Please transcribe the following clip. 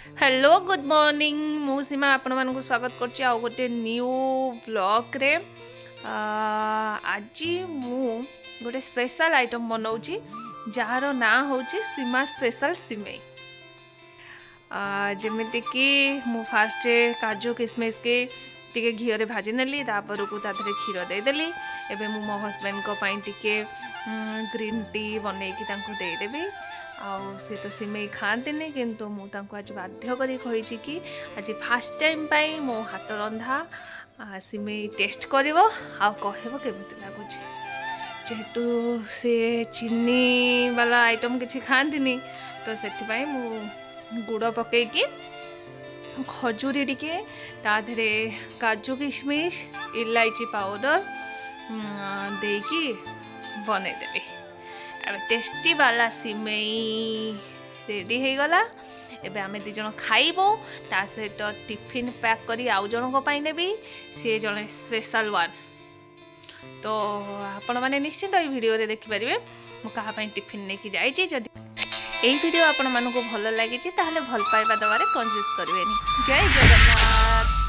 Hello good morning मु सीमा आपण मानक स्वागत करछि आ गोटे न्यू व्लॉग रे आज मु गोटे स्पेशल आइटम बनाउछि जार ना होछि सीमा स्पेशल सिमेई। जेमिति कि मु फास्ट काजू किशमिश के टिके घी रे भाजी नेली तापर को ताधरे क्षीर दे देली। एबे मु मो हस्बैंड को पई टिके ग्रीन टी बनै कि तांको दे देबी। आउ से तो सिमेई खाती किंतु मु तांको आज बाध्य करी कहिछि कि आज फास्ट टाइम पाई मो हाथ रंधा सिमेई टेस्ट करिवो आ कहबो केमिति लागुछि। जेहेतु से चीनी वाला आइटम किछि खाती तो सेति पाई मु गुड़ पकई कि खजूरी टिके ता धरे काजू किशमिश इलायची पाउडर देकी बनै देबी। अब टेस्टी वाला सिमेई रेडी हो गला। एबे आमे दी जन खाइबो ता सहित टिफिन पैक करी आउ जन को पाई नेबी से जने स्पेशल वन। तो आपण माने निश्चित ए वीडियो रे देखि परिबे मु कहा पई टिफिन नेकी जाई छी। जदी एई वीडियो आपण मानको भल लागि छी ताहले भल पाइबा दवारे कंजूस करबेनी। जय जगन्नाथ।